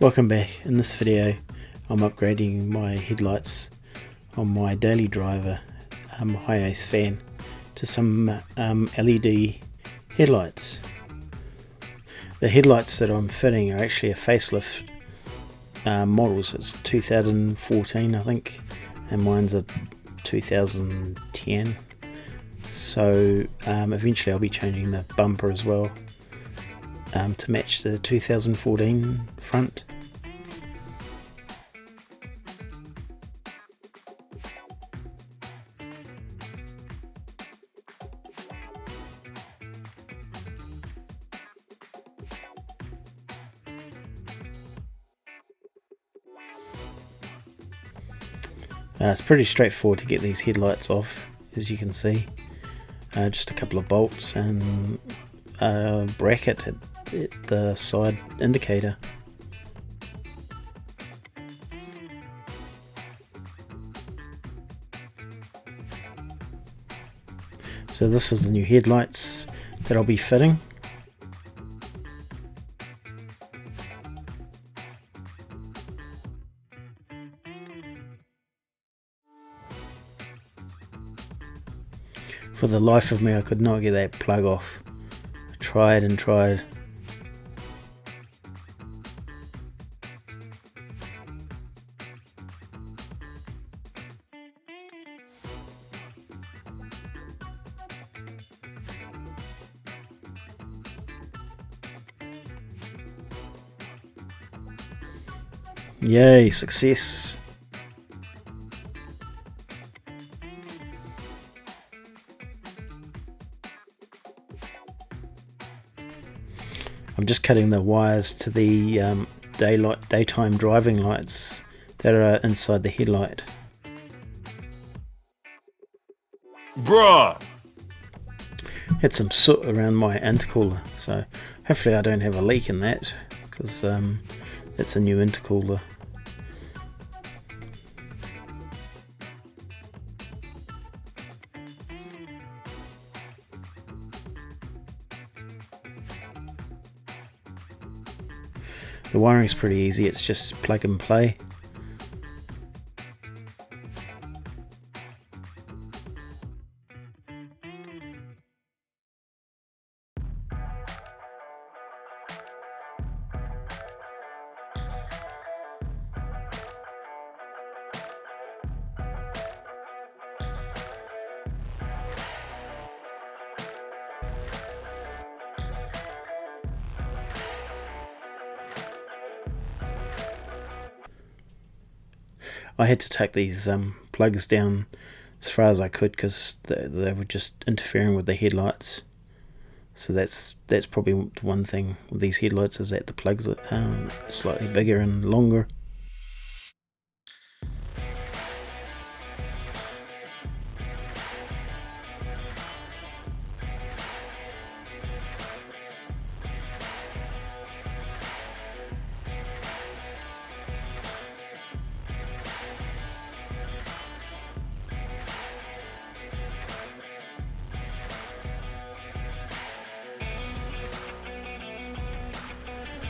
Welcome back. In this video I'm upgrading my headlights on my daily driver Hiace fan to some LED headlights. The headlights that I'm fitting are actually a facelift models. It's 2014 I think, and mine's a 2010. So eventually I'll be changing the bumper as well to match the 2014 front. It's pretty straightforward to get these headlights off, as you can see. Just a couple of bolts and a bracket at the side indicator. So this is the new headlights that I'll be fitting. For the life of me, I could not get that plug off. I tried and tried. Yay, success! I'm just cutting the wires to the daytime driving lights that are inside the headlight. Bruh! Had some soot around my intercooler, so hopefully I don't have a leak in that, because it's a new intercooler. The wiring is pretty easy, it's just plug and play. I had to take these plugs down as far as I could because they were just interfering with the headlights. So that's probably one thing with these headlights, is that the plugs are slightly bigger and longer.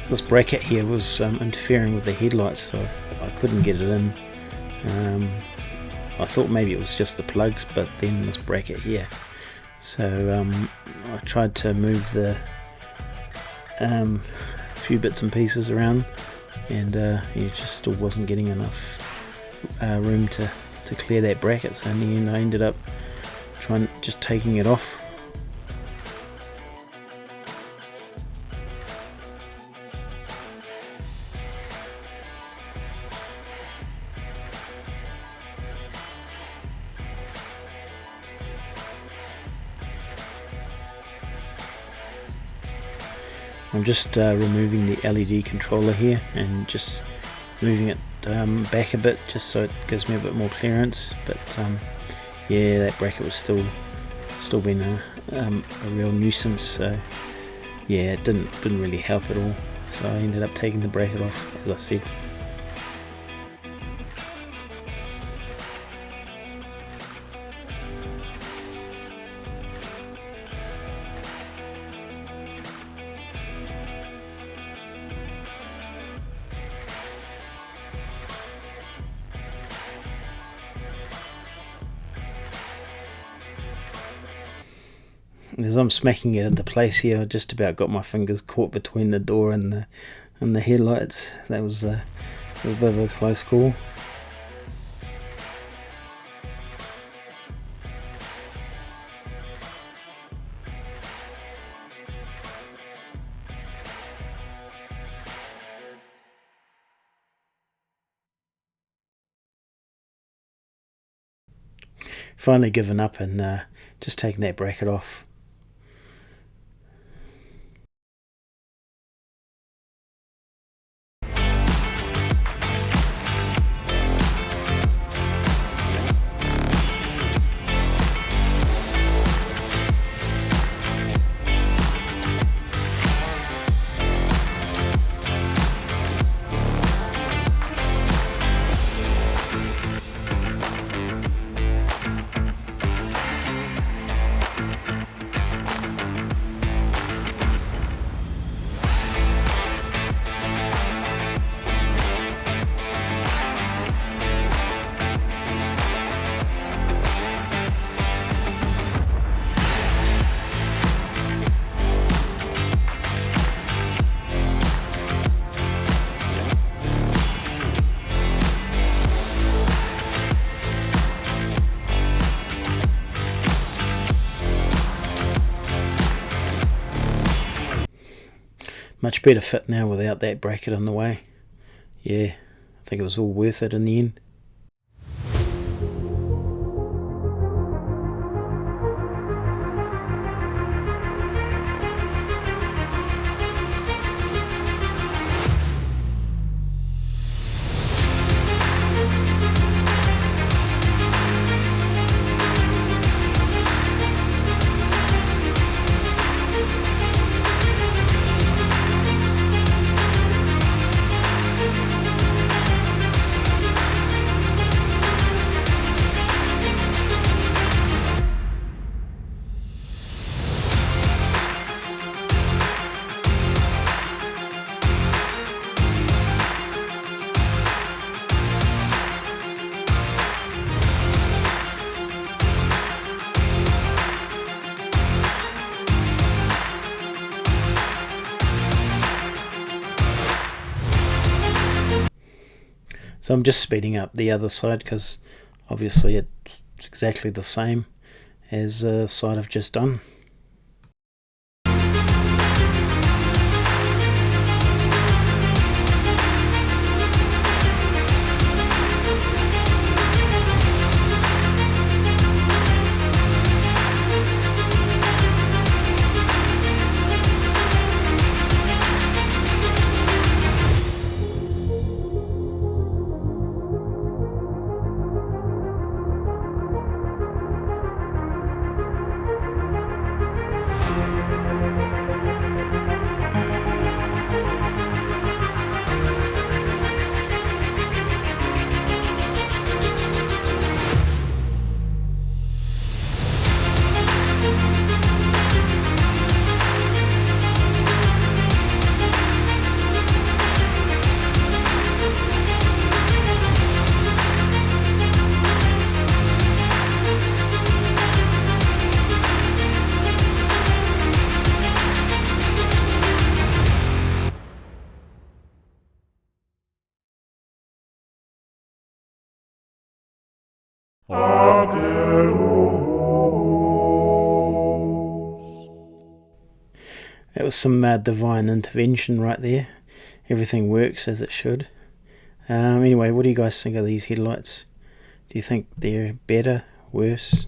This bracket here was interfering with the headlights, so I couldn't get it in. I thought maybe it was just the plugs, but then this bracket here. So I tried to move the few bits and pieces around, and it just still wasn't getting enough room to clear that bracket. So in the end I ended up just taking it off. I'm just removing the LED controller here and just moving it back a bit, just so it gives me a bit more clearance. But yeah, that bracket was still being a real nuisance. So yeah, it didn't really help at all. So I ended up taking the bracket off, as I said. As I'm smacking it into place here, I just about got my fingers caught between the door and the headlights. That was a bit of a close call. Finally given up and just taking that bracket off. Much better fit now without that bracket in the way. Yeah, I think it was all worth it in the end. So I'm just speeding up the other side because obviously it's exactly the same as the side I've just done. That was some divine intervention right there. Everything works as it should. Anyway, what do you guys think of these headlights? Do you think they're better, worse?